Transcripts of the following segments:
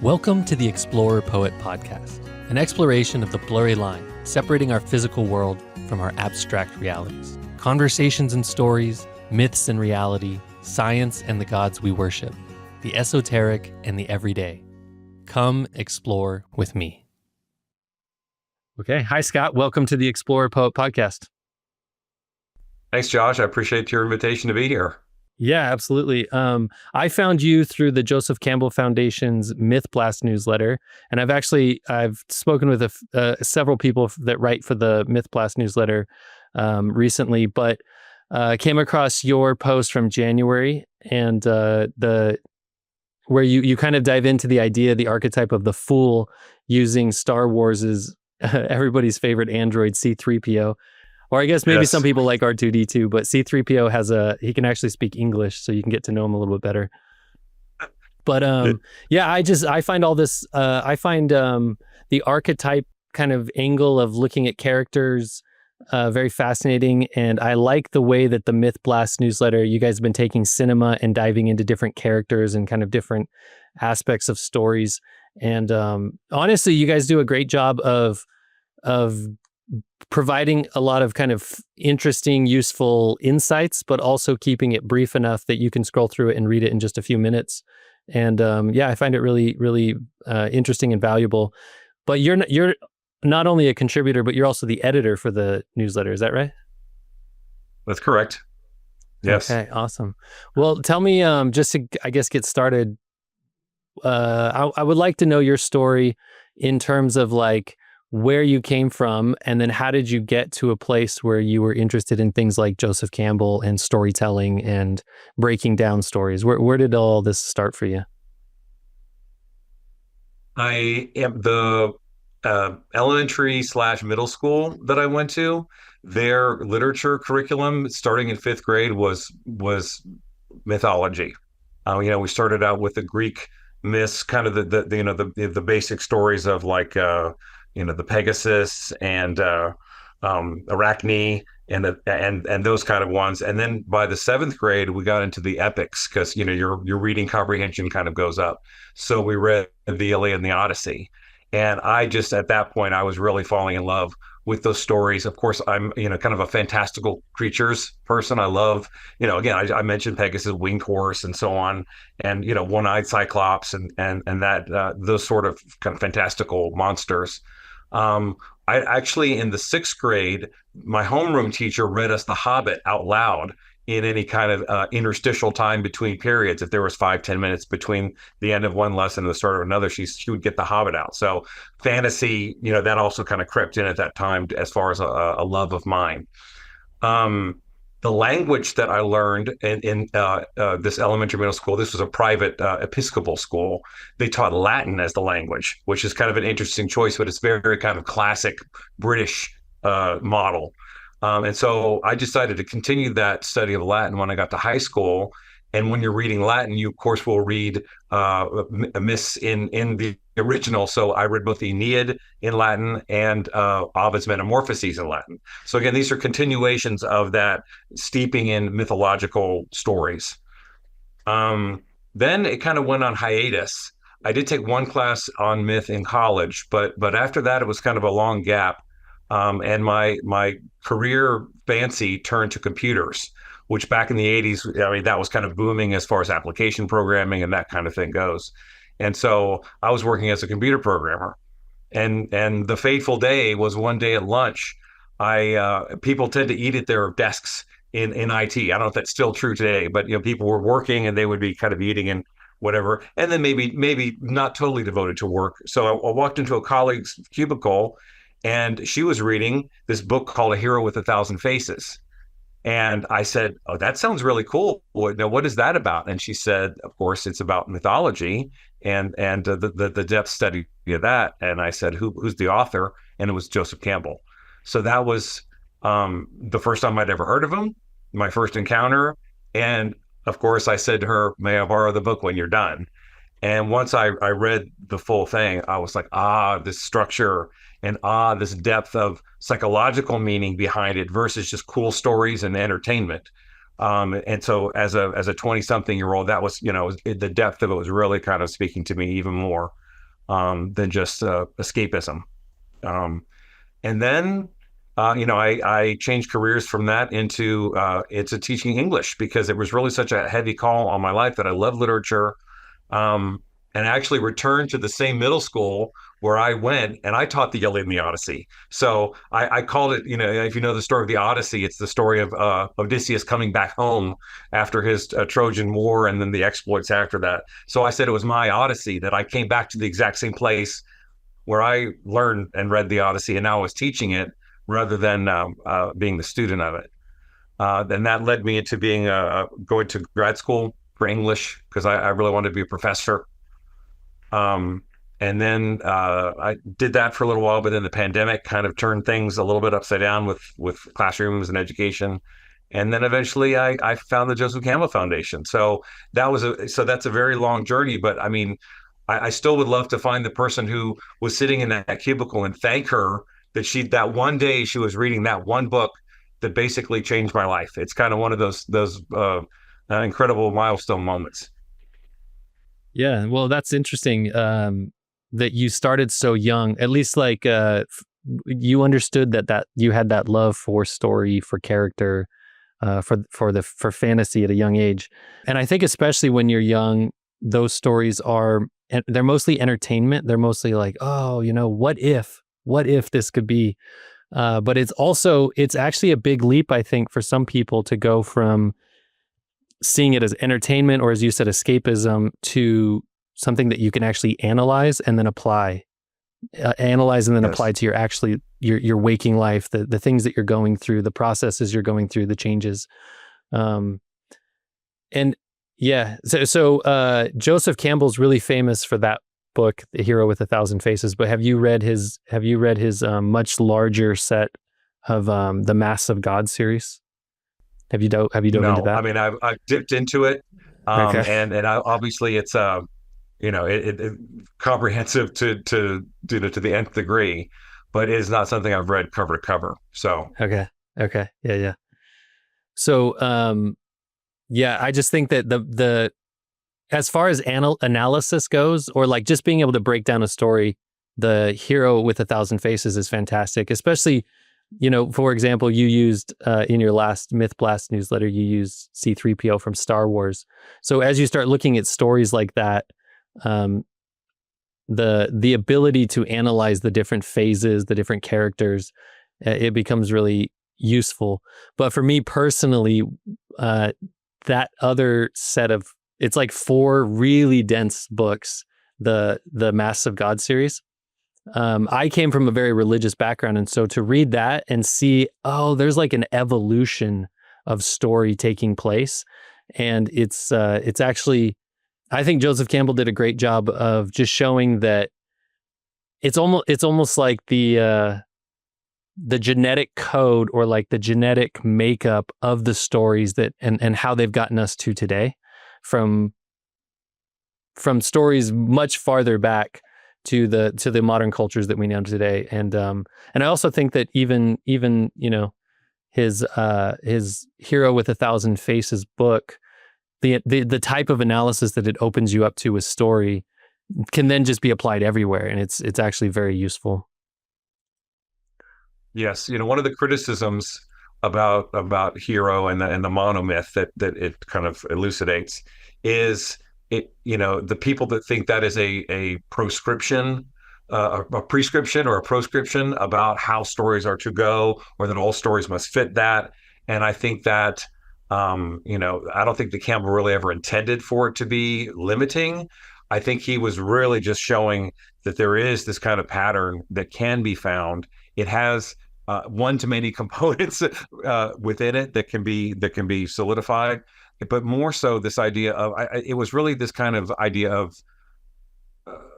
Welcome to the Explorer Poet Podcast, an exploration of the blurry line separating our physical world from our abstract realities. Conversations and stories, myths and reality, science and the gods we worship, the esoteric and the everyday. Come explore with me. Okay. Hi, Scott. Welcome to the Explorer Poet Podcast. Thanks, Josh. I appreciate your invitation to be here. Yeah, absolutely. I found you through the Joseph Campbell Foundation's Mythblast newsletter, and I've spoken with several people that write for the Mythblast newsletter recently, but came across your post from January and where you kind of dive into the idea, the archetype of the fool using Star Wars's everybody's favorite android C-3PO. Or I guess maybe some people like R2-D2, but C-3PO he can actually speak English, so you can get to know him a little bit better. But I find all this, the archetype kind of angle of looking at characters very fascinating. And I like the way that the Mythblast newsletter, you guys have been taking cinema and diving into different characters and kind of different aspects of stories. And honestly, you guys do a great job of providing a lot of kind of interesting, useful insights, but also keeping it brief enough that you can scroll through it and read it in just a few minutes. And I find it really, really interesting and valuable. But you're not only a contributor, but you're also the editor for the newsletter. Is that right? That's correct. Yes. Okay, awesome. Well, tell me, just to, I guess, get started, I would like to know your story in terms of like where you came from, and then how did you get to a place where you were interested in things like Joseph Campbell and storytelling and breaking down stories? Where did all this start for you? I am the elementary/middle school that I went to. Their literature curriculum, starting in fifth grade, was mythology. We started out with the Greek myths, kind of the basic stories of like the Pegasus and Arachne and those kind of ones. And then by the seventh grade, we got into the epics because your reading comprehension kind of goes up. So we read the Iliad and the Odyssey, and I just at that point I was really falling in love with those stories. Of course, I'm kind of a fantastical creatures person. I love again I mentioned Pegasus, winged horse, and so on, and one-eyed Cyclops and that those sort of kind of fantastical monsters. I actually, in the sixth grade, my homeroom teacher read us The Hobbit out loud in any kind of interstitial time between periods. If there was 5-10 minutes between the end of one lesson and the start of another, she would get The Hobbit out. So fantasy, that also kind of crept in at that time as far as a love of mine. The language that I learned in this elementary middle school, this was a private Episcopal school. They taught Latin as the language, which is kind of an interesting choice, but it's very, very kind of classic British model. And so I decided to continue that study of Latin when I got to high school. And when you're reading Latin, you, of course, will read myths in the original. So I read both the Aeneid in Latin and Ovid's Metamorphoses in Latin. So again, these are continuations of that steeping in mythological stories. Then it kind of went on hiatus. I did take one class on myth in college, but after that, it was kind of a long gap. And my career fancy turned to computers, which back in the 80s, that was kind of booming as far as application programming and that kind of thing goes. And so I was working as a computer programmer, and the fateful day was one day at lunch. People tend to eat at their desks in IT. I don't know if that's still true today, but people were working and they would be kind of eating and whatever, and then maybe not totally devoted to work. So I walked into a colleague's cubicle, and she was reading this book called A Hero with a Thousand Faces. And I said, "Oh, that sounds really cool. Now, what is that about?" And she said, "Of course, it's about mythology and the depth study of that." And I said, "Who's the author?" And it was Joseph Campbell. So that was the first time I'd ever heard of him, my first encounter. And of course, I said to her, "May I borrow the book when you're done?" And once I read the full thing, I was like, this structure and this depth of psychological meaning behind it versus just cool stories and entertainment. And so as a 20-something year old, that was, the depth of it was really kind of speaking to me even more. than just escapism. And then, I changed careers from that into teaching English, because it was really such a heavy call on my life that I love literature. And actually returned to the same middle school where I went, and I taught the Iliad and the Odyssey. So I called it, if you know the story of the Odyssey, it's the story of Odysseus coming back home after his Trojan War and then the exploits after that. So I said it was my Odyssey, that I came back to the exact same place where I learned and read the Odyssey, and now I was teaching it rather than being the student of it. Then that led me into going to grad school for English, because I really wanted to be a professor. And then I did that for a little while, but then the pandemic kind of turned things a little bit upside down with classrooms and education. And then eventually I found the Joseph Campbell Foundation. So that's a very long journey, but I mean, I still would love to find the person who was sitting in that cubicle and thank her that one day she was reading that one book that basically changed my life. It's kind of one of those incredible milestone moments. Yeah, well, that's interesting that you started so young. At least like you understood that you had that love for story, for character, for fantasy at a young age. And I think especially when you're young, those stories they're mostly entertainment. They're mostly like, oh, what if this could be? But it's actually a big leap, I think, for some people to go from seeing it as entertainment, or as you said, escapism, to something that you can actually analyze and then apply. Yes. Apply to your waking life, the things that you're going through, the processes you're going through, the changes. And yeah, so Joseph Campbell's really famous for that book, The Hero with a Thousand Faces. But have you read his much larger set of the Masks of God series? Have you dove into that? I mean, I've dipped into it, Okay. and obviously it's it comprehensive to the nth degree, but it is not something I've read cover to cover. So okay, yeah. So yeah, I just think that the as far as analysis goes, or like just being able to break down a story, The Hero with a Thousand Faces is fantastic, especially. For example, you used in your last Mythblast newsletter, you used C-3PO from Star Wars. So as you start looking at stories like that, the ability to analyze the different phases, the different characters, it becomes really useful. But for me personally, that other set of, it's like 4 really dense books, the Masks of God series. I came from a very religious background, and so to read that and see, there's like an evolution of story taking place, and it's actually, I think Joseph Campbell did a great job of just showing that it's almost like the genetic code, or like the genetic makeup of the stories that and how they've gotten us to today, from stories much farther back to the modern cultures that we know today. And I also think that even his Hero with a Thousand Faces book, the type of analysis that it opens you up to with story can then just be applied everywhere, and it's actually very useful. Yes, one of the criticisms about Hero and the monomyth that it kind of elucidates is the people that think that is a prescription or a proscription about how stories are to go, or that all stories must fit that. And I think that, I don't think that Campbell really ever intended for it to be limiting. I think he was really just showing that there is this kind of pattern that can be found. It has one-to-many components within it that can be solidified. But more so, this idea of it was really this kind of idea of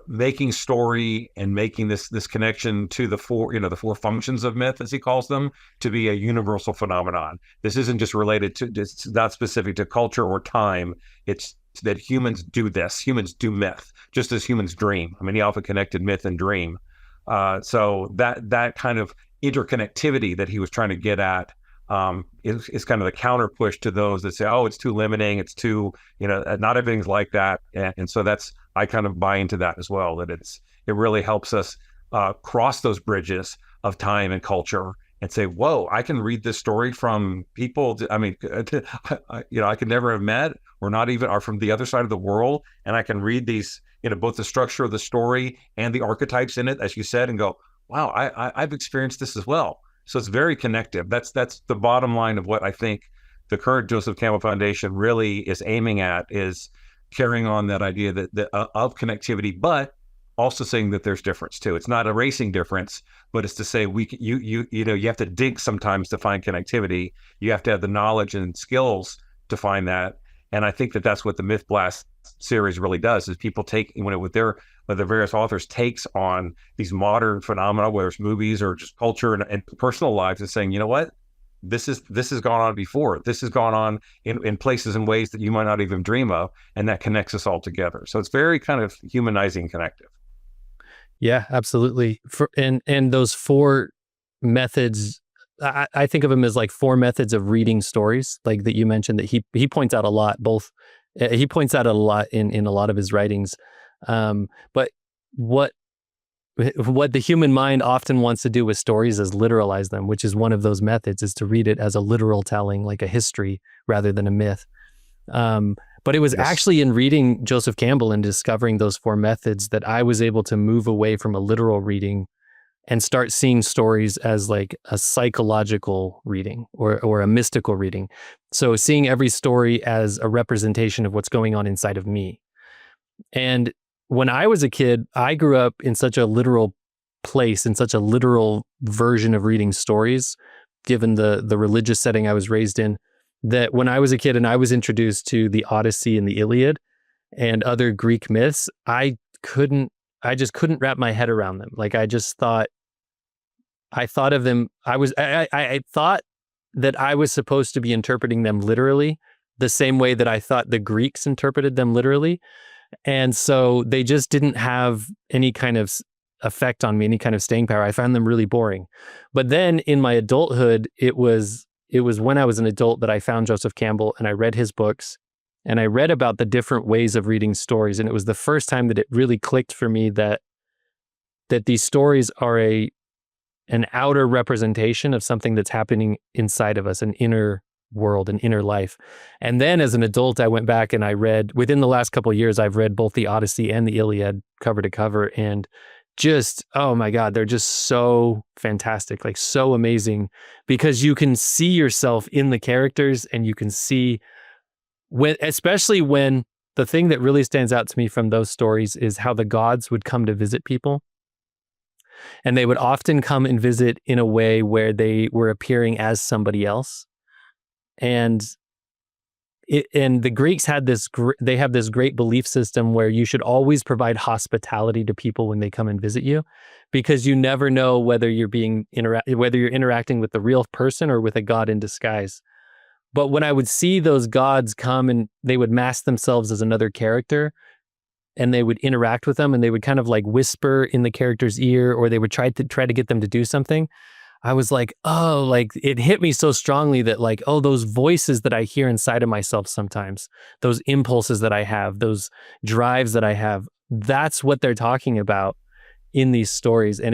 making story and making this connection to the four functions of myth, as he calls them, to be a universal phenomenon. This isn't just related to, it's not specific to culture or time. It's that humans do this. Humans do myth, just as humans dream. I mean, he often connected myth and dream. So that kind of interconnectivity that he was trying to get at is kind of the counter push to those that say, oh, it's too limiting, it's too, not everything's like that. And so I kind of buy into that as well, that it really helps us cross those bridges of time and culture and say, whoa, I can read this story from people, I could never have met, or not even are from the other side of the world. And I can read these, both the structure of the story and the archetypes in it, as you said, and go, wow, I've experienced this as well. So it's very connective. That's the bottom line of what I think the current Joseph Campbell Foundation really is aiming at, is carrying on that idea of connectivity, but also saying that there's difference too. It's not erasing difference, but it's to say you have to dig sometimes to find connectivity. You have to have the knowledge and skills to find that. And I think that's what the Mythblast series really does, is people take, with the various authors takes on these modern phenomena, whether it's movies or just culture and personal lives, and saying, you know what, this has gone on before. This has gone on in places and ways that you might not even dream of, and that connects us all together. So it's very kind of humanizing, connective. Yeah, absolutely. And those four methods, I think of them as like four methods of reading stories, like that you mentioned, that he points out a lot. He points out a lot in a lot of his writings. But what the human mind often wants to do with stories is literalize them, which is one of those methods, is to read it as a literal telling, like a history rather than a myth. But it was actually in reading Joseph Campbell and discovering those four methods that I was able to move away from a literal reading and start seeing stories as like a psychological reading or a mystical reading. So seeing every story as a representation of what's going on inside of me. And when I was a kid, I grew up in such a literal place, in such a literal version of reading stories, given the religious setting I was raised in, that when I was a kid and I was introduced to the Odyssey and the Iliad and other Greek myths, I just couldn't wrap my head around them. Like I thought of them, I thought that I was supposed to be interpreting them literally the same way that I thought the Greeks interpreted them literally. And so they just didn't have any kind of effect on me, any kind of staying power. I found them really boring. But then in my adulthood, it was when I was an adult that I found Joseph Campbell and I read his books and I read about the different ways of reading stories. And it was the first time that it really clicked for me that these stories are an outer representation of something that's happening inside of us, an inner world, an inner life. And then as an adult, I went back and I read, within the last couple of years, I've read both the Odyssey and the Iliad cover to cover, and just, oh my God, they're just so fantastic, like so amazing, because you can see yourself in the characters, and you can see especially when the thing that really stands out to me from those stories is how the gods would come to visit people. And they would often come and visit in a way where they were appearing as somebody else. And the Greeks had they have this great belief system where you should always provide hospitality to people when they come and visit you, because you never know whether you're interacting with the real person or with a god in disguise. But when I would see those gods come and they would mask themselves as another character, and they would interact with them, and they would kind of like whisper in the character's ear, or they would try to get them to do something, I was like, oh, like it hit me so strongly that like, oh, those voices that I hear inside of myself sometimes, those impulses that I have, those drives that I have, that's what they're talking about in these stories. And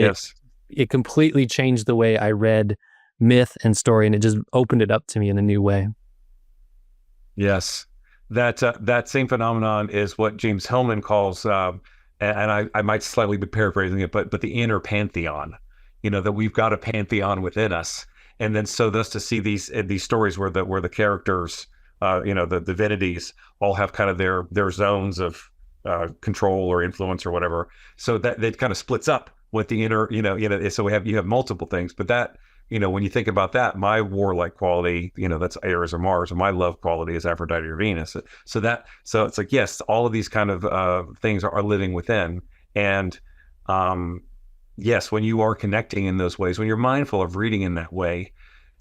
it completely changed the way I read myth and story, and it just opened it up to me in a new way. Yes. That same phenomenon is what James Hillman calls, and I might slightly be paraphrasing it, but the inner pantheon. That we've got a pantheon within us, and then so thus to see these stories where the characters, the divinities, all have kind of their zones of control or influence or whatever. So that it kind of splits up with the inner, so you have multiple things, but that. When you think about that, my warlike quality, that's Ares or Mars, and my love quality is Aphrodite or Venus. So it's like, yes, all of these kind of things are living within. And yes, when you are connecting in those ways, when you're mindful of reading in that way,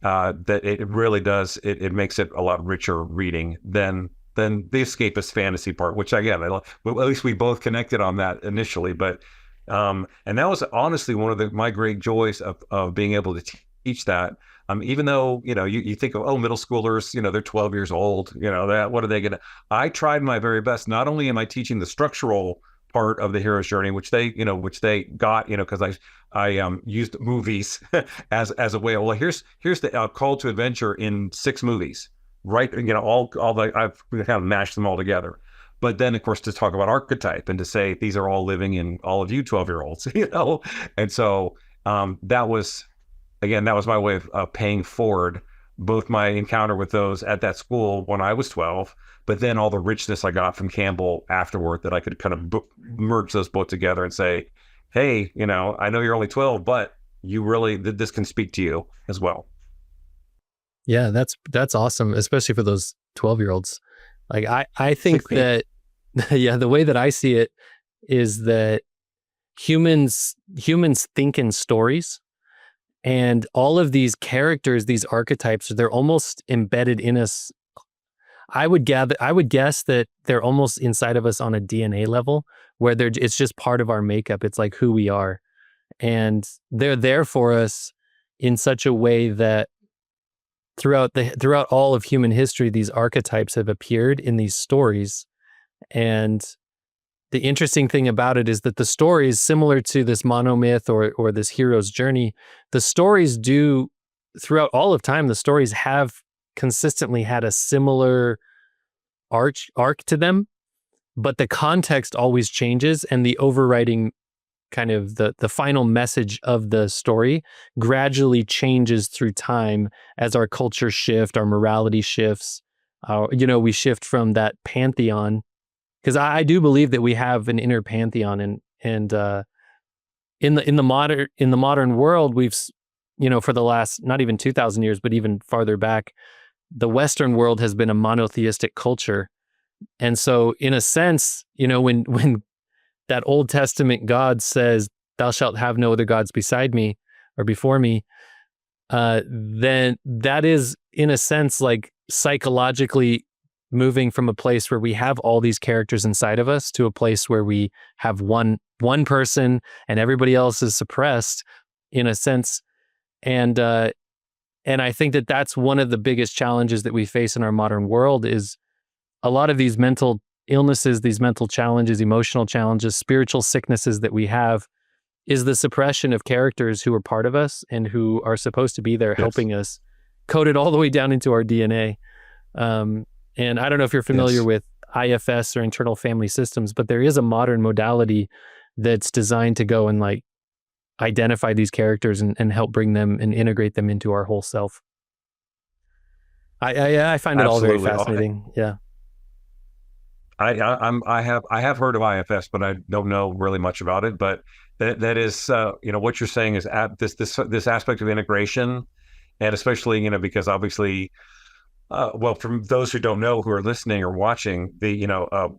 that it really does, it makes it a lot richer reading than the escapist fantasy part, which again, at least we both connected on that initially. But and that was honestly one of my great joys of being able to teach that. Even though, you think of, oh, middle schoolers, they're 12 years old, that, what are they gonna, I tried my very best. Not only am I teaching the structural part of the hero's journey, which they got, because I used movies as a way of, well, here's the call to adventure in 6 movies, right? I've kind of mashed them all together. But then, of course, to talk about archetype and to say these are all living in all of you 12-year-olds, and so that was my way of paying forward both my encounter with those at that school when I was 12, but then all the richness I got from Campbell afterward, that I could kind of merge those both together and say, hey, I know you're only 12, but you really, this can speak to you as well. Yeah, that's awesome, especially for those 12-year-olds. Like I think 16. that, yeah, the way that I see it is that humans think in stories, and all of these characters, these archetypes, they're almost embedded in us. I would guess that they're almost inside of us on a DNA level, where it's just part of our makeup. It's like who we are, and they're there for us in such a way that throughout all of human history, these archetypes have appeared in these stories. And the interesting thing about it is that the stories, similar to this monomyth or this hero's journey, the stories do, throughout all of time, the stories have consistently had a similar arc to them, but the context always changes, and the overriding kind of the final message of the story gradually changes through time as our culture shift, our morality shifts. We shift from that pantheon, because I do believe that we have an inner pantheon, and in the modern world, we've for the last not even 2,000 years, but even farther back, the Western world has been a monotheistic culture. And so in a sense, when that Old Testament God says, thou shalt have no other gods beside me or before me, then that is in a sense like psychologically moving from a place where we have all these characters inside of us to a place where we have one person and everybody else is suppressed in a sense. And I think that that's one of the biggest challenges that we face in our modern world, is a lot of these mental illnesses, these mental challenges, emotional challenges, spiritual sicknesses that we have, is the suppression of characters who are part of us and who are supposed to be there helping us, coded all the way down into our DNA. And I don't know if you're familiar with IFS or internal family systems, but there is a modern modality that's designed to go and like identify these characters and help bring them and integrate them into our whole self. I find it all very fascinating. Yeah. I have heard of IFS, but I don't know really much about it. But that is what you're saying is this aspect of integration, and especially because obviously, from those who don't know, who are listening or watching,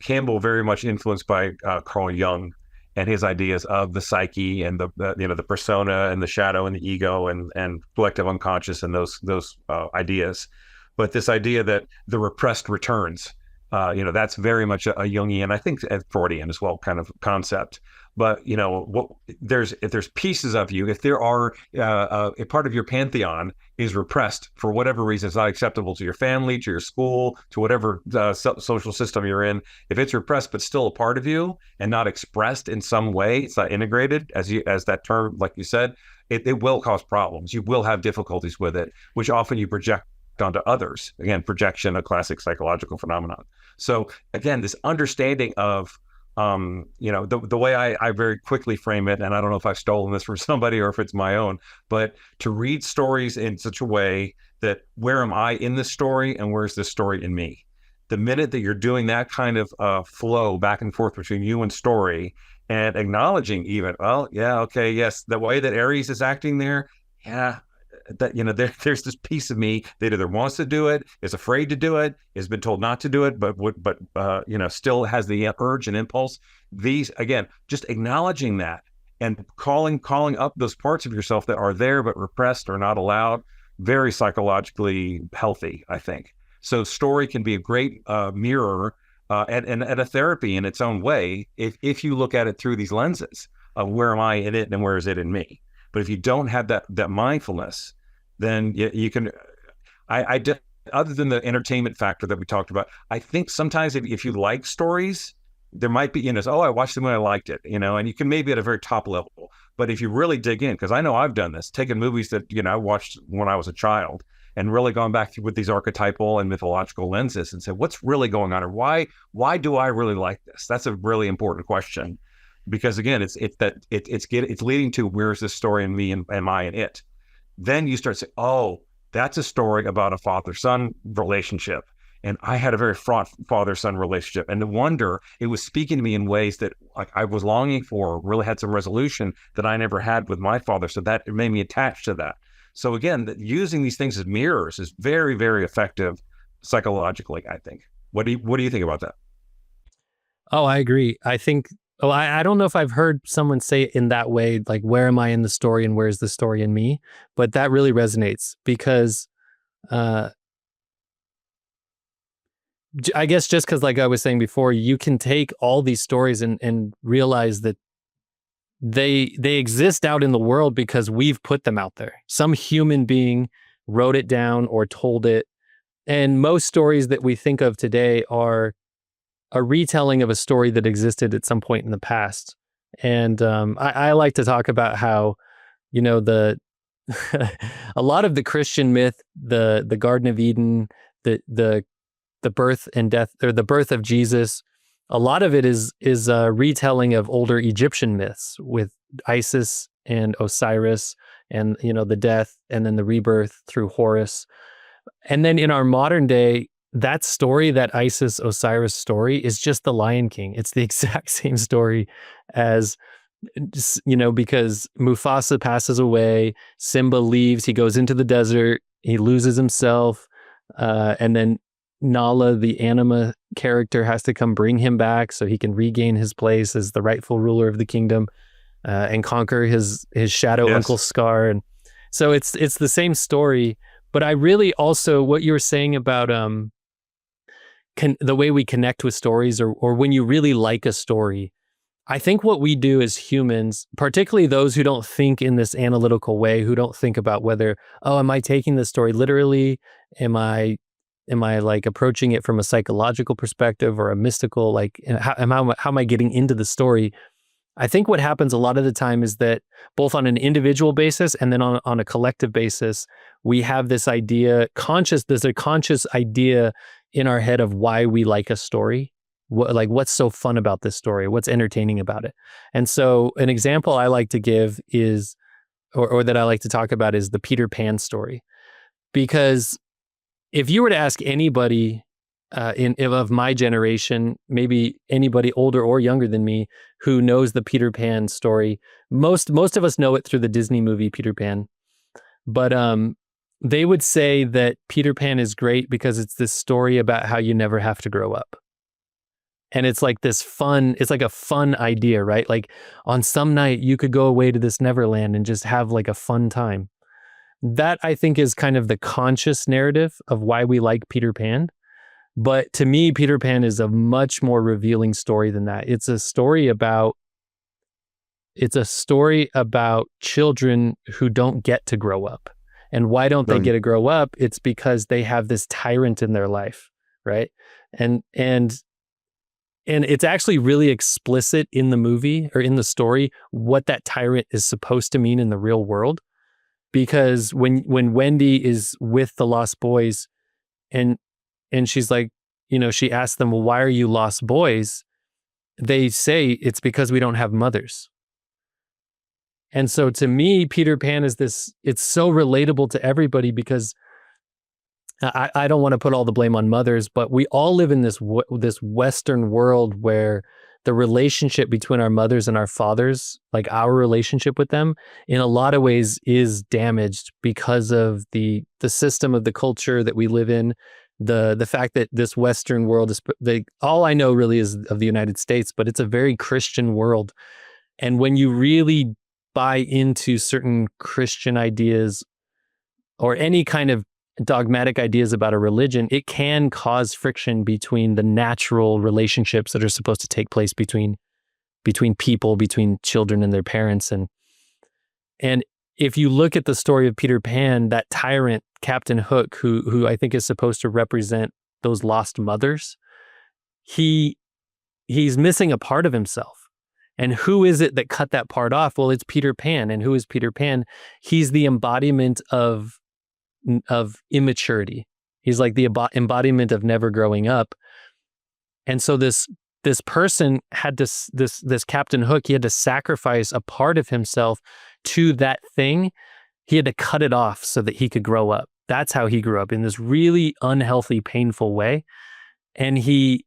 Campbell very much influenced by Carl Jung and his ideas of the psyche and the persona and the shadow and the ego and collective unconscious and those ideas. But this idea that the repressed returns. That's very much a Jungian, I think Freudian as well, kind of concept. But if there's pieces of you, if there are a part of your pantheon is repressed for whatever reason, it's not acceptable to your family, to your school, to whatever social system you're in. If it's repressed but still a part of you and not expressed in some way, it's not integrated as that term, like you said, it will cause problems. You will have difficulties with it, which often you project onto others. Again, projection, a classic psychological phenomenon. So again, this understanding of, the way I very quickly frame it, and I don't know if I've stolen this from somebody or if it's my own, but to read stories in such a way that where am I in this story and where's this story in me? The minute that you're doing that kind of flow back and forth between you and story, and acknowledging even, the way that Aries is acting there, that there's this piece of me that either wants to do it, is afraid to do it, has been told not to do it, but still has the urge and impulse. These, again, just acknowledging that and calling up those parts of yourself that are there but repressed or not allowed, very psychologically healthy, I think. So story can be a great mirror and a therapy in its own way if you look at it through these lenses of where am I in it and where is it in me. But if you don't have that mindfulness, then you can. Other than the entertainment factor that we talked about, I think sometimes if you like stories, there might be, oh, I watched them when I liked it, and you can maybe at a very top level. But if you really dig in, because I know I've done this, taken movies that, I watched when I was a child and really gone back with these archetypal and mythological lenses and said, what's really going on? Or why do I really like this? That's a really important question. Because again, it's leading to, where's this story in me and am I in it? Then you start saying, oh, that's a story about a father-son relationship. And I had a very fraught father-son relationship. And no wonder it was speaking to me in ways that like I was longing for, really had some resolution that I never had with my father. So that it made me attached to that. So again, using these things as mirrors is very, very effective psychologically, I think. What do you think about that? Oh, I agree. I think, I don't know if I've heard someone say it in that way, like, where am I in the story and where's the story in me? But that really resonates because I guess just because, like I was saying before, you can take all these stories and realize that they exist out in the world because we've put them out there. Some human being wrote it down or told it. And most stories that we think of today are a retelling of a story that existed at some point in the past. And I like to talk about how, the a lot of the Christian myth, the Garden of Eden, the birth and death, or the birth of Jesus, a lot of it is a retelling of older Egyptian myths with Isis and Osiris and, the death and then the rebirth through Horus. And then in our modern day, that story, that Isis Osiris story, is just the Lion King. It's the exact same story as, because Mufasa passes away, Simba leaves, he goes into the desert, he loses himself, and then Nala, the anima character, has to come bring him back so he can regain his place as the rightful ruler of the kingdom, and conquer his shadow uncle Scar. And so it's the same story. But I really also, what you were saying about the way we connect with stories, or when you really like a story, I think what we do as humans, particularly those who don't think in this analytical way, who don't think about whether, am I taking this story literally? Am I like approaching it from a psychological perspective or a mystical, like how am I getting into the story? I think what happens a lot of the time is that both on an individual basis and then on a collective basis, we have this idea, there's a conscious idea in our head of why we like a story. What's so fun about this story? What's entertaining about it? And so an example I like to give is, or that I like to talk about, is the Peter Pan story. Because if you were to ask anybody of my generation, maybe anybody older or younger than me who knows the Peter Pan story, most of us know it through the Disney movie Peter Pan. But they would say that Peter Pan is great because it's this story about how you never have to grow up. And it's like it's like a fun idea, right? Like on some night you could go away to this Neverland and just have like a fun time. That, I think, is kind of the conscious narrative of why we like Peter Pan. But to me, Peter Pan is a much more revealing story than that. It's a story about children who don't get to grow up. And why don't they get to grow up? It's because they have this tyrant in their life, right? And it's actually really explicit in the movie, or in the story, what that tyrant is supposed to mean in the real world. Because when Wendy is with the Lost Boys and she's like, she asks them, well, why are you lost boys? They say it's because we don't have mothers. And so to me, Peter Pan is it's so relatable to everybody, because I don't want to put all the blame on mothers, but we all live in this Western world where the relationship between our mothers and our fathers, like our relationship with them, in a lot of ways is damaged because of the system of the culture that we live in. The fact that this Western world is, all I know really is of the United States, but it's a very Christian world. And when you really buy into certain Christian ideas or any kind of dogmatic ideas about a religion, it can cause friction between the natural relationships that are supposed to take place between people, between children and their parents. And if you look at the story of Peter Pan, that tyrant, Captain Hook, who I think is supposed to represent those lost mothers, he's missing a part of himself. And who is it that cut that part off? Well, it's Peter Pan. And who is Peter Pan? He's the embodiment of immaturity. He's like the embodiment of never growing up. And so this person had this Captain Hook, he had to sacrifice a part of himself to that thing. He had to cut it off so that he could grow up. That's how he grew up, in this really unhealthy, painful way. And he,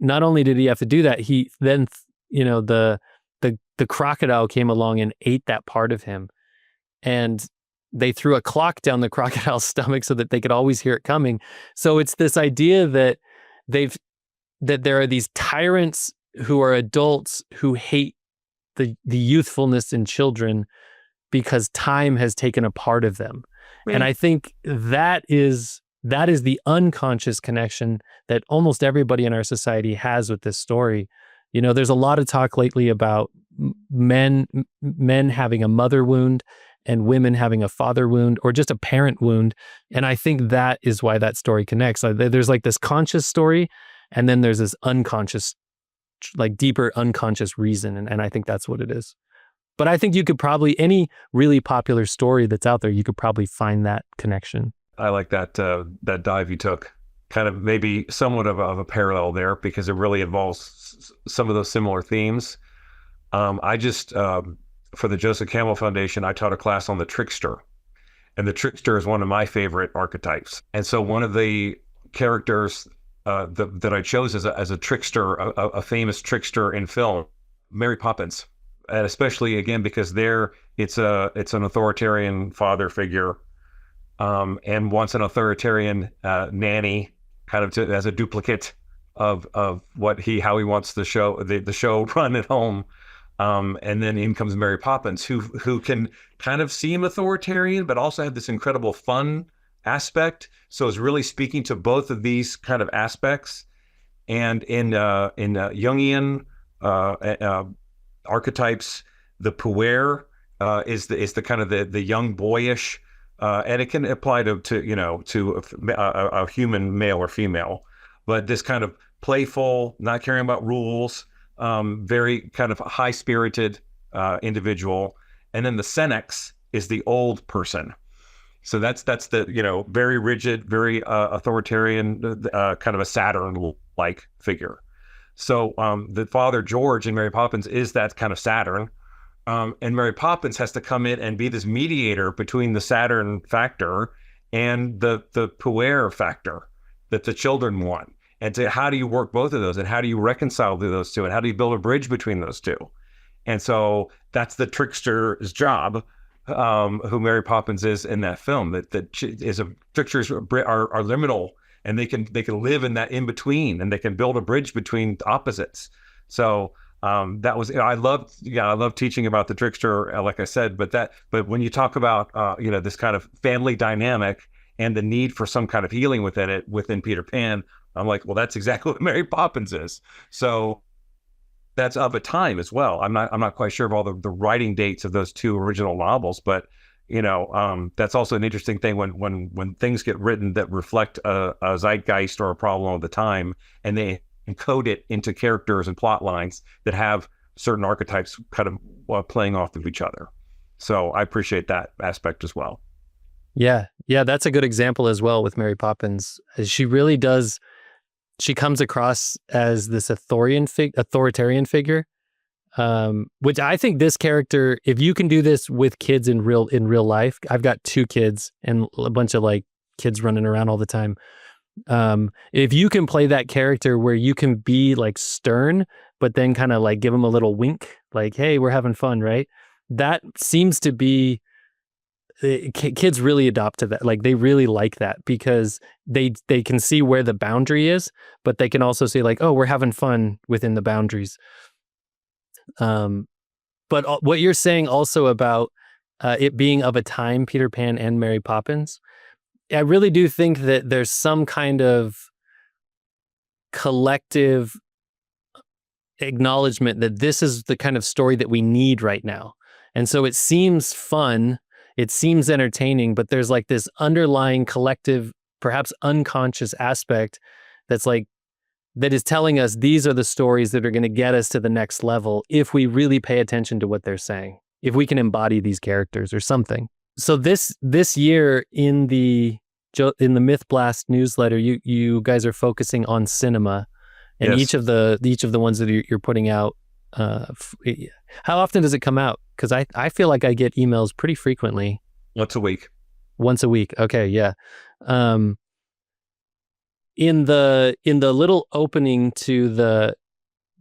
not only did he have to do that, he then, the crocodile came along and ate that part of him. And they threw a clock down the crocodile's stomach so that they could always hear it coming. So it's this idea that there are these tyrants who are adults who hate the youthfulness in children because time has taken a part of them. Right. And I think that is the unconscious connection that almost everybody in our society has with this story. There's a lot of talk lately about men having a mother wound and women having a father wound, or just a parent wound. And I think that is why that story connects. There's like this conscious story, and then there's this unconscious, like deeper unconscious reason. And I think that's what it is. But I think you could probably, any really popular story that's out there, you could probably find that connection. I like that dive you took. Kind of maybe somewhat of a parallel there, because it really involves some of those similar themes. I just, for the Joseph Campbell Foundation, I taught a class on the trickster. And the trickster is one of my favorite archetypes. And so one of the characters that I chose as a trickster, a famous trickster in film, Mary Poppins. And especially, again, because it's an authoritarian father figure, and wants an authoritarian nanny, kind of as a duplicate of how he wants the show run at home. And then in comes Mary Poppins, who can kind of seem authoritarian, but also have this incredible fun aspect. So it's really speaking to both of these kind of aspects. And in Jungian archetypes, the puer is the kind of the young boyish, and it can apply to a human male or female, but this kind of playful, not caring about rules, very kind of high-spirited individual. And then the senex is the old person. So that's the very rigid, very authoritarian, kind of a Saturn-like figure. So the father George in Mary Poppins is that kind of Saturn, and Mary Poppins has to come in and be this mediator between the Saturn factor and the puer factor that the children want. And so how do you work both of those, and how do you reconcile those two, and how do you build a bridge between those two? And so that's the trickster's job, who Mary Poppins is in that film. Tricksters are liminal, and they can live in that in between, and they can build a bridge between opposites. So that was, I love teaching about the trickster, like I said. But when you talk about this kind of family dynamic and the need for some kind of healing within Peter Pan, I'm like, well, that's exactly what Mary Poppins is. So that's of a time as well. I'm not quite sure of all the writing dates of those two original novels, but that's also an interesting thing when things get written that reflect a zeitgeist or a problem of the time, and they encode it into characters and plot lines that have certain archetypes kind of playing off of each other. So I appreciate that aspect as well. Yeah, that's a good example as well with Mary Poppins. She really does. She comes across as this authoritarian figure, which I think this character, if you can do this with kids in real life, I've got 2 kids and a bunch of like kids running around all the time. If you can play that character where you can be like stern, but then kind of like give them a little wink, like, hey, we're having fun, right? That seems to be, kids really adopt to that. Like they really like that because they can see where the boundary is, but they can also see like, oh, we're having fun within the boundaries. But what you're saying also about it being of a time, Peter Pan and Mary Poppins, I really do think that there's some kind of collective acknowledgement that this is the kind of story that we need right now. And so it seems fun, it seems entertaining, but there's like this underlying collective, perhaps unconscious aspect that's like, that is telling us these are the stories that are going to get us to the next level if we really pay attention to what they're saying, if we can embody these characters or something. So this year in the Mythblast newsletter, you guys are focusing on cinema, and Yes. each of the ones that you're putting out. How often does it come out? Because I feel like I get emails pretty frequently. Once a week. Once a week. Okay, yeah. In the little opening to the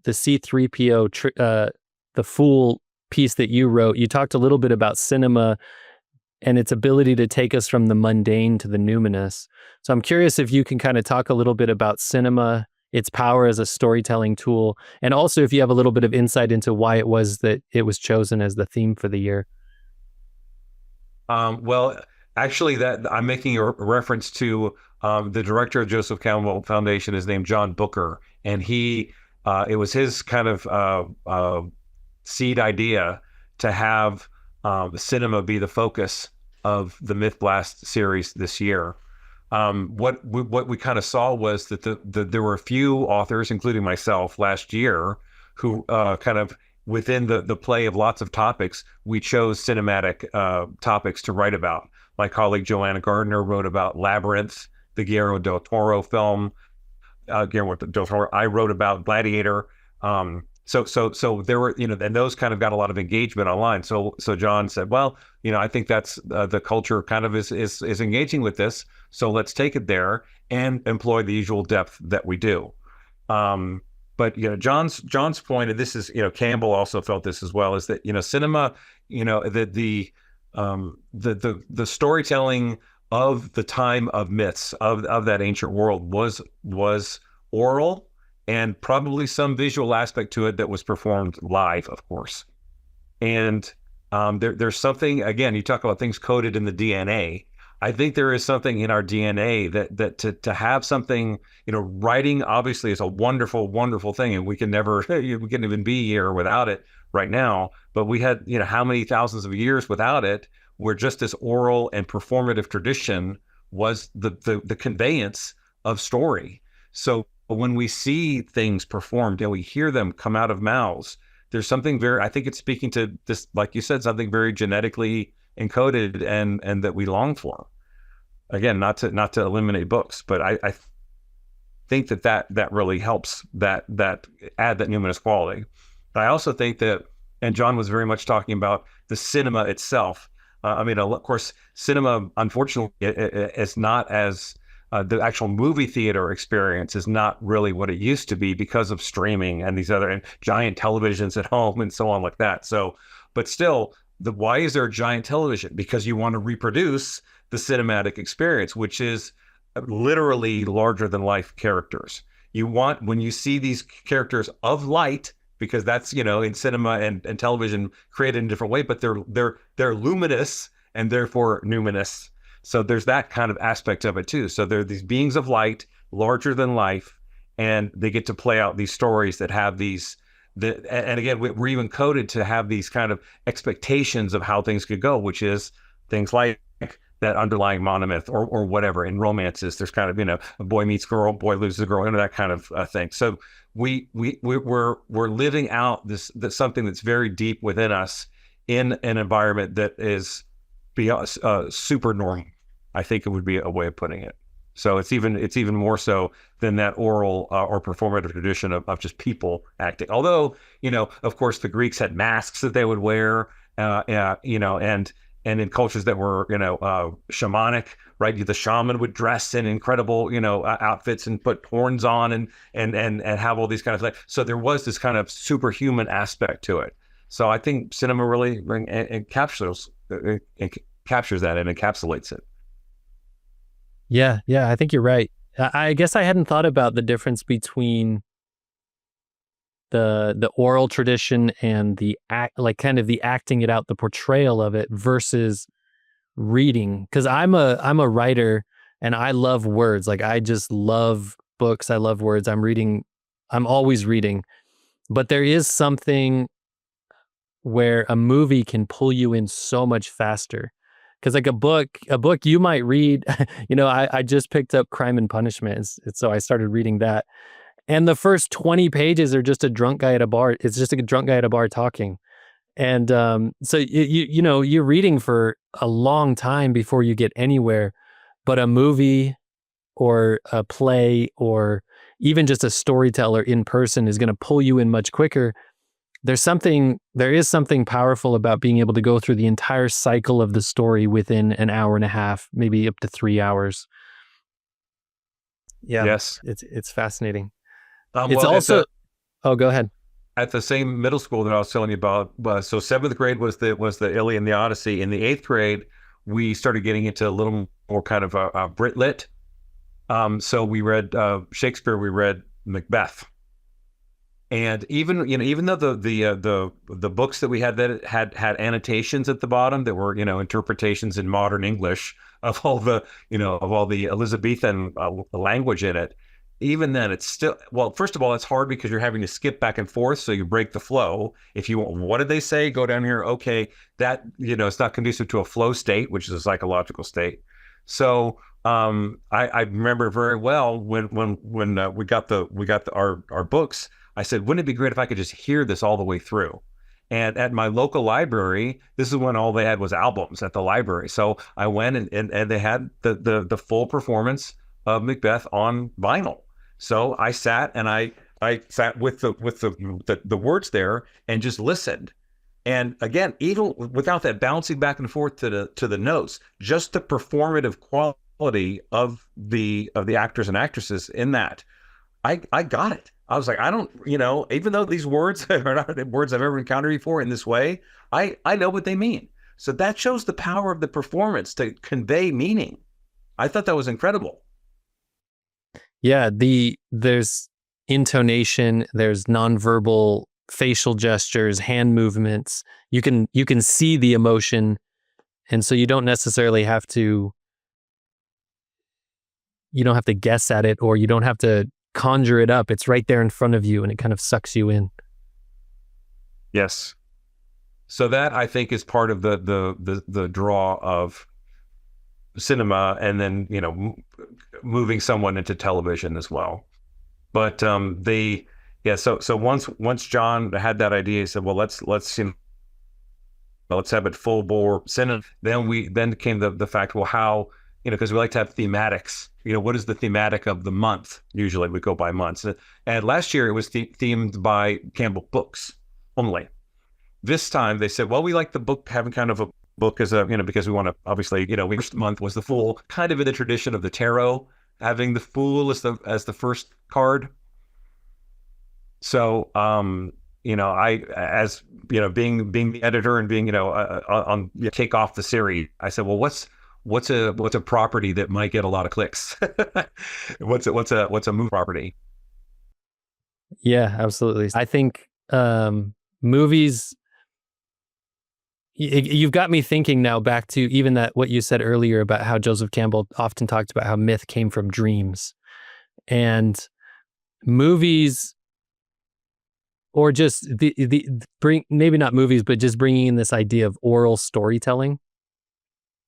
C3PO the Fool piece that you wrote, you talked a little bit about cinema and its ability to take us from the mundane to the numinous. So I'm curious if you can kind of talk a little bit about cinema, its power as a storytelling tool, and also if you have a little bit of insight into why it was that it was chosen as the theme for the year. Well, actually, that I'm making a reference to the director of Joseph Campbell Foundation is named John Booker, and it was his kind of seed idea to have cinema be the focus of the Mythblast series this year. What we kind of saw was that there were a few authors, including myself, last year, who kind of within the play of lots of topics, we chose cinematic topics to write about. My colleague Joanna Gardner wrote about Labyrinth, the Guillermo del Toro film. Guillermo del Toro. I wrote about Gladiator. So there were, and those kind of got a lot of engagement online. So John said, well, I think that's the culture kind of is engaging with this. So let's take it there and employ the usual depth that we do. But John's point, and this is, Campbell also felt this as well, is that cinema, the storytelling of the time of myths of that ancient world was oral, and probably some visual aspect to it that was performed live, of course. And there's something, again, you talk about things coded in the DNA. I think there is something in our DNA that to have something, writing obviously is a wonderful, wonderful thing, and we can even be here without it right now. But we had, how many thousands of years without it, where just this oral and performative tradition was the conveyance of story. So when we see things performed and we hear them come out of mouths, there's something I think it's speaking to this, like you said, something very genetically encoded and that we long for. Again, not to eliminate books, but I think that really helps that add that numinous quality. But I also think that, and John was very much talking about the cinema itself. Of course, cinema, unfortunately, is not as the actual movie theater experience is not really what it used to be because of streaming and these other and giant televisions at home and so on like that. So, but still, why is there a giant television? Because you want to reproduce the cinematic experience, which is literally larger than life characters. You want, when you see these characters of light, because that's, in cinema and television created in a different way, but they're luminous and therefore numinous. So there's that kind of aspect of it too. So they're these beings of light, larger than life, and they get to play out these stories that have and again, we're even coded to have these kind of expectations of how things could go, which is things like that underlying monomyth or whatever. In romances, there's kind of, a boy meets girl, boy loses a girl, that kind of thing. So we're living out this something that's very deep within us in an environment that is beyond super normal. I think it would be a way of putting it. So it's even more so than that oral or performative tradition of just people acting. Although, of course, the Greeks had masks that they would wear, and in cultures that were, shamanic, right? The shaman would dress in incredible, outfits and put horns on and have all these kind of things. So there was this kind of superhuman aspect to it. So I think cinema really captures that and encapsulates it. Yeah, I think you're right. I guess I hadn't thought about the difference between the oral tradition and the kind of the acting it out, the portrayal of it versus reading. Because I'm a writer and I love words. Like I just love books. I love words. I'm always reading. But there is something where a movie can pull you in so much faster. Because like a book you might read, I just picked up Crime and Punishment, so I started reading that. And the first 20 pages are just a drunk guy at a bar. It's just a drunk guy at a bar talking. And so you're reading for a long time before you get anywhere. But a movie or a play or even just a storyteller in person is going to pull you in much quicker. There is something powerful about being able to go through the entire cycle of the story within an hour and a half, maybe up to 3 hours. Yeah. Yes. It's fascinating. It's also, go ahead. At the same middle school that I was telling you about, so seventh grade was the Iliad and the Odyssey. In the eighth grade, we started getting into a little more kind of a Brit lit. So we read Shakespeare, we read Macbeth. And even though the books that we had that had annotations at the bottom that were interpretations in modern English of all the Elizabethan language in it, even then it's still, well, first of all, it's hard because you're having to skip back and forth, so you break the flow. If you what did they say? Go down here. Okay, that it's not conducive to a flow state, which is a psychological state. So I remember very well when we got our books. I said, wouldn't it be great if I could just hear this all the way through? And at my local library, this is when all they had was albums at the library. So I went and they had the full performance of Macbeth on vinyl. So I sat and I sat with the words there and just listened. And again, even without that bouncing back and forth to the notes, just the performative quality of the actors and actresses in that, I got it. I was like, I don't, even though these words are not words I've ever encountered before in this way, I know what they mean. So that shows the power of the performance to convey meaning. I thought that was incredible. Yeah, there's intonation, there's nonverbal facial gestures, hand movements. You can see the emotion, and so you don't necessarily have to guess at it, or you don't have to conjure it up. It's right there in front of you, and it kind of sucks you in. Yes. So that, I think, is part of the draw of cinema, and then moving someone into television as well. But so once John had that idea, he said, well, let's have it full bore cinema. Then came the fact, well, how, because we like to have thematics. What is the thematic of the month? Usually we go by months. And last year it was themed by Campbell books only. This time they said, well, we like the book having kind of a book as a, because we want to, obviously, first month was the Fool, kind of in the tradition of the tarot, having the Fool as the first card. So, I, as being the editor and being on kick off the series, I said, well, what's a property that might get a lot of clicks? what's a movie property? Yeah, absolutely. I think movies. You've got me thinking now back to even what you said earlier about how Joseph Campbell often talked about how myth came from dreams, and movies, or just maybe not movies, but just bringing in this idea of oral storytelling,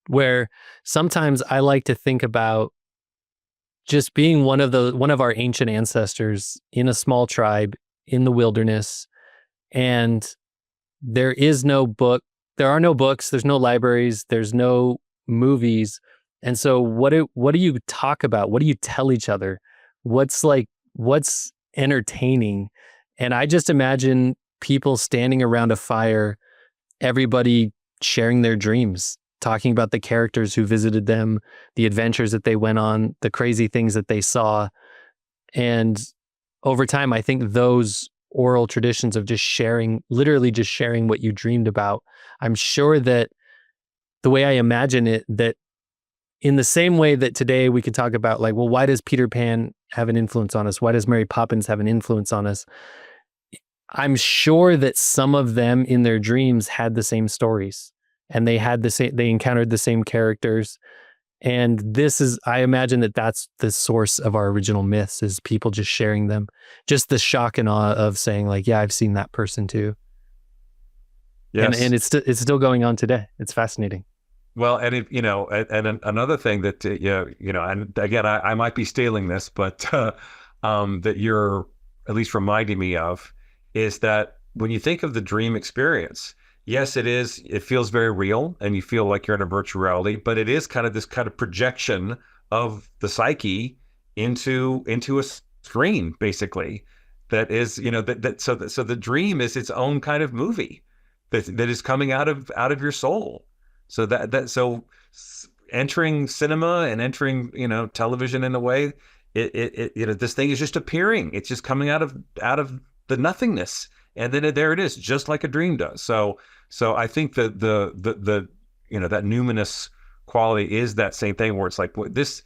where sometimes I like to think about just being one of our ancient ancestors in a small tribe in the wilderness, and there is no book. There are no books, there's no libraries, there's no movies. And so what do you talk about? What do you tell each other? What's entertaining? And I just imagine people standing around a fire, everybody sharing their dreams, talking about the characters who visited them, the adventures that they went on, the crazy things that they saw. And over time, I think those oral traditions of literally just sharing what you dreamed about, I'm sure that the way I imagine it, that in the same way that today we could talk about, like, well, why does Peter Pan have an influence on us? Why does Mary Poppins have an influence on us? I'm sure that some of them in their dreams had the same stories, and they encountered the same characters. And I imagine that that's the source of our original myths, is people just sharing them. Just the shock and awe of saying, like, yeah, I've seen that person too. And Yes. it's still going on today. It's fascinating. Well, and if you know, another thing that yeah, you know, and again, I might be stealing this, but that you're at least reminding me of is that when you think of the dream experience, yes, it is. It feels very real, and you feel like you're in a virtual reality, but it is kind of this kind of projection of the psyche into a screen, basically. That is, you know, so the dream is its own kind of movie that is coming out of your soul. So so entering cinema and entering, you know, television in a way, it you know, this thing is just appearing. It's just coming out of the nothingness, and then there it is, just like a dream does. So I think that the you know, that numinous quality is that same thing where it's like this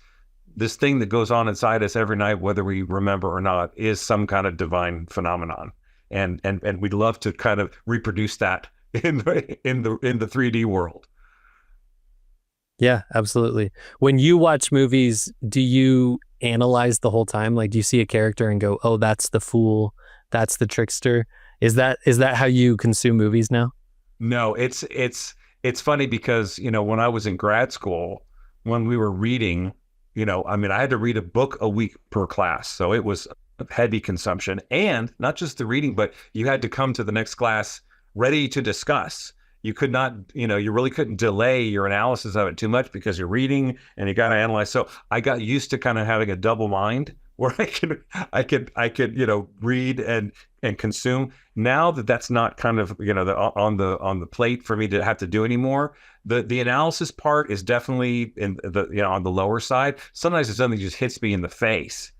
thing that goes on inside us every night, whether we remember or not, is some kind of divine phenomenon, and we'd love to kind of reproduce that in the 3D world. Yeah, absolutely. When you watch movies, do you analyze the whole time? Like, do you see a character and go, "Oh, that's the fool, that's the trickster"? Is that how you consume movies now? No, it's funny because, you know, when I was in grad school, when we were reading, you know, I mean, I had to read a book a week per class, so it was heavy consumption, and not just the reading, but you had to come to the next class ready to discuss. You could not, you know, you really couldn't delay your analysis of it too much because you're reading and you got to analyze. So I got used to kind of having a double mind where I could, you know, read and consume. Now that that's not kind of, you know, on the plate for me to have to do anymore, the analysis part is definitely in the, you know, on the lower side. Sometimes it's something that just hits me in the face,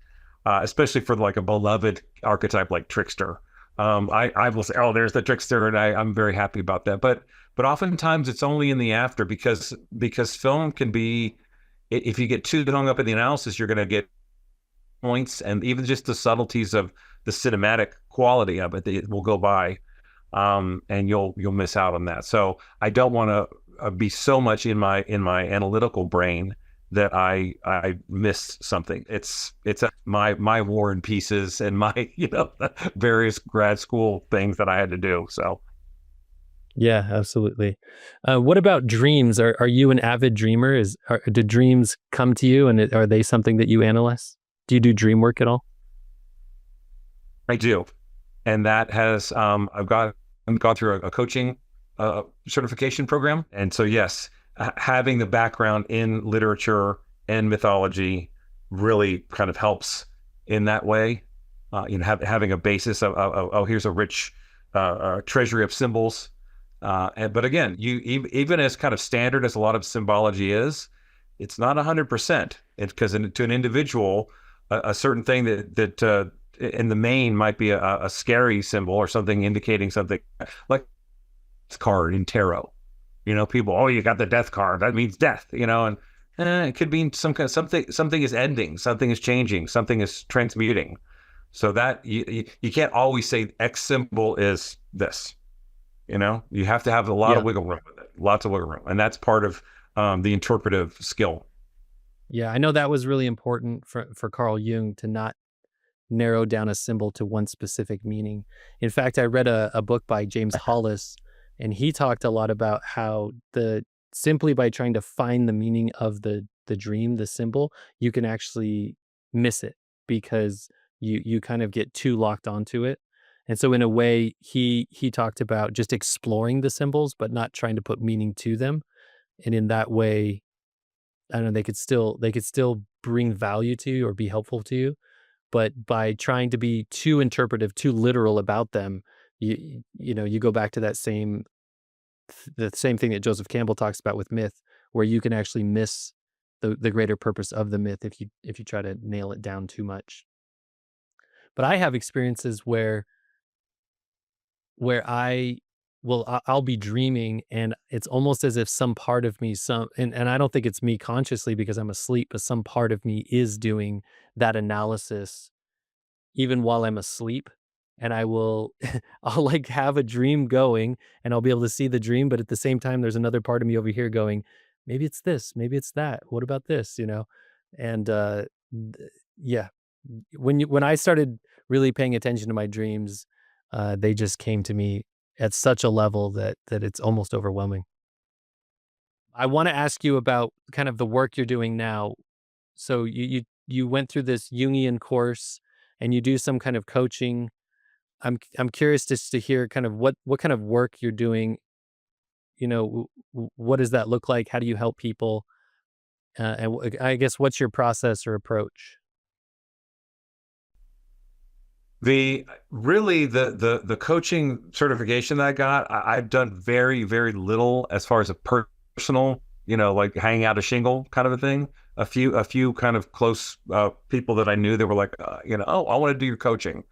especially for like a beloved archetype like trickster. I will say, oh, there's the trickster, and I'm very happy about that. But oftentimes it's only in the after, because film can be, if you get too hung up in the analysis, you're going to get points, and even just the subtleties of the cinematic quality of it, it will go by, and you'll miss out on that. So I don't want to be so much in my analytical brain that I miss something. It's my War and Pieces and my, you know, various grad school things that I had to do. So Yeah, absolutely. What about dreams? Are you an avid dreamer? Do dreams come to you, and are they something that you analyze? Do you do dream work at all? I do, and that has I've gone through a coaching certification program, and so yes, having the background in literature and mythology really kind of helps in that way. You know, having a basis of oh, here's a rich treasury of symbols. But again, even as kind of standard as a lot of symbology is, it's not 100%. Because to an individual, a certain thing that in the main might be a scary symbol or something indicating something, like this card in tarot. You know, people, oh, you got the death card, that means death. You know, and it could mean some kind of something is ending, something is changing, something is transmuting. So that you can't always say X symbol is this. You know, you have to have a lot of Yeah. wiggle room with it, lots of wiggle room, and that's part of the interpretive skill. Yeah, I know that was really important for Carl Jung to not narrow down a symbol to one specific meaning. In fact, I read a book by James Hollis, and he talked a lot about how the simply by trying to find the meaning of the dream, the symbol, you can actually miss it because you kind of get too locked onto it. And so in a way, he talked about just exploring the symbols, but not trying to put meaning to them. And in that way, I don't know, they could still bring value to you or be helpful to you, but by trying to be too interpretive, too literal about them, you know, you go back to the same thing that Joseph Campbell talks about with myth, where you can actually miss the greater purpose of the myth if you try to nail it down too much. But I have experiences where I'll be dreaming, and it's almost as if some part of me, and I don't think it's me consciously because I'm asleep, but some part of me is doing that analysis even while I'm asleep. And I will I'll like have a dream going, and I'll be able to see the dream, but at the same time there's another part of me over here going, maybe it's this, maybe it's that. What about this, you know? And th- yeah, when I started really paying attention to my dreams, they just came to me at such a level that it's almost overwhelming. I want to ask you about kind of the work you're doing now. So you went through this Jungian course and you do some kind of coaching. I'm curious just to hear kind of what kind of work you're doing. What does that look like? How do you help people? I guess what's your process or approach? The coaching certification that I got, I've done very, very little as far as a personal, like hanging out a shingle kind of a thing. A few kind of close people that I knew that were like, oh, I want to do your coaching.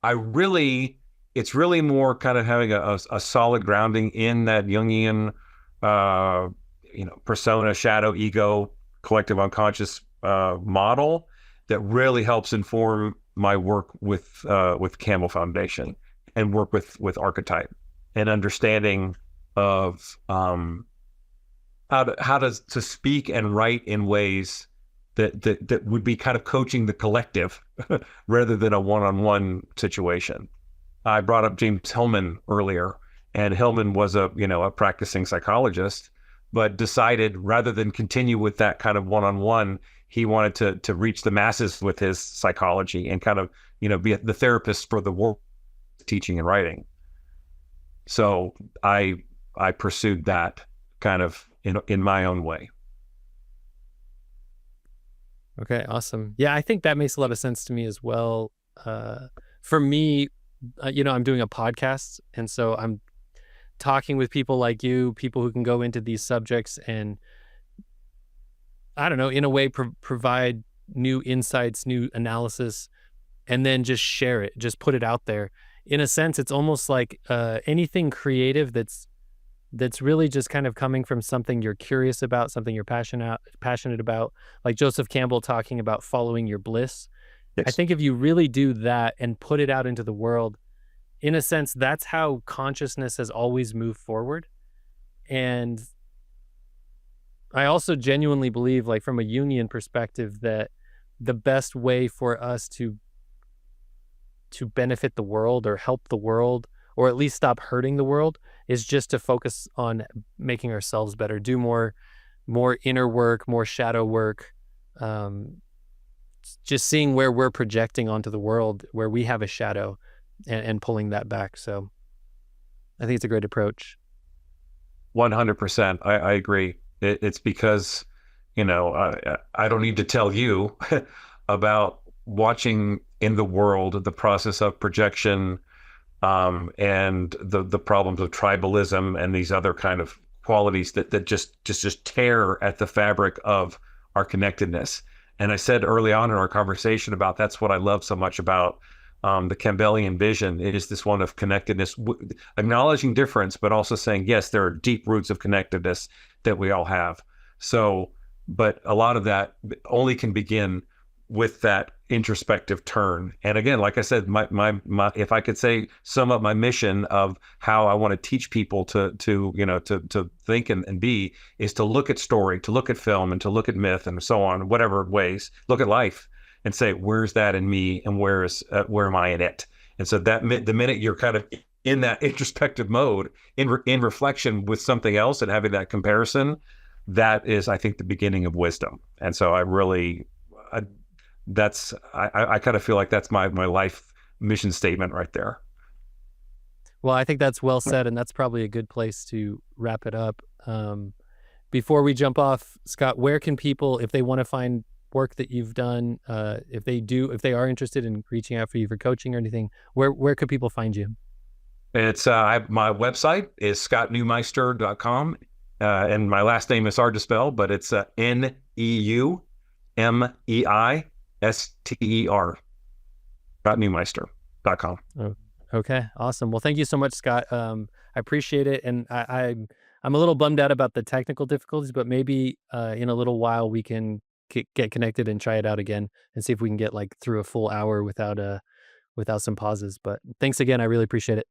It's really more kind of having a solid grounding in that Jungian, persona, shadow, ego, collective unconscious model that really helps inform my work with Campbell Foundation and work with archetype and understanding of how to speak and write in ways that would be kind of coaching the collective rather than a one-on-one situation. I brought up James Hillman earlier, and Hillman was a practicing psychologist, but decided rather than continue with that kind of one-on-one, he wanted to reach the masses with his psychology and kind of be the therapist for the world, teaching and writing. So I pursued that kind of in my own way. Okay, awesome. Yeah, I think that makes a lot of sense to me as well. For me, I'm doing a podcast, and so I'm talking with people like you, people who can go into these subjects and, I don't know, in a way provide new insights, new analysis, and then just share it, just put it out there. In a sense, it's almost like anything creative that's really just kind of coming from something you're curious about, something you're passionate about, like Joseph Campbell talking about following your bliss. Yes. I think if you really do that and put it out into the world, in a sense, that's how consciousness has always moved forward. And I also genuinely believe, like from a Jungian perspective, that the best way for us to benefit the world or help the world, or at least stop hurting the world, is just to focus on making ourselves better, do more inner work, more shadow work, just seeing where we're projecting onto the world, where we have a shadow, and pulling that back. So I think it's a great approach. 100%. I agree. It's because, I don't need to tell you about watching in the world the process of projection, and the problems of tribalism and these other kind of qualities that just tear at the fabric of our connectedness. And I said early on in our conversation about that's what I love so much about the Campbellian vision. It is this one of connectedness, acknowledging difference, but also saying, yes, there are deep roots of connectedness that we all have. So, but a lot of that only can begin with that introspective turn. And again, like I said, my if I could sum up my mission of how I want to teach people to think and be, is to look at story, to look at film, and to look at myth, and so on, whatever ways, look at life and say, where's that in me, and where am I in it? And so that the minute you're kind of in that introspective mode, in reflection with something else and having that comparison, that is, I think, the beginning of wisdom. And so I kind of feel like that's my life mission statement right there. Well, I think that's well said, and that's probably a good place to wrap it up. Before we jump off, Scott, where can people, if they want to find work that you've done, if they are interested in reaching out for you for coaching or anything, where could people find you? It's my website is scottneumeister.com, and my last name is hard to spell, but it's Neumeister. scottneumeister.com. Oh, okay, awesome. Well, thank you so much, Scott. I appreciate it, and I'm a little bummed out about the technical difficulties, but maybe in a little while we can get connected and try it out again and see if we can get like through a full hour without some pauses. But thanks again. I really appreciate it.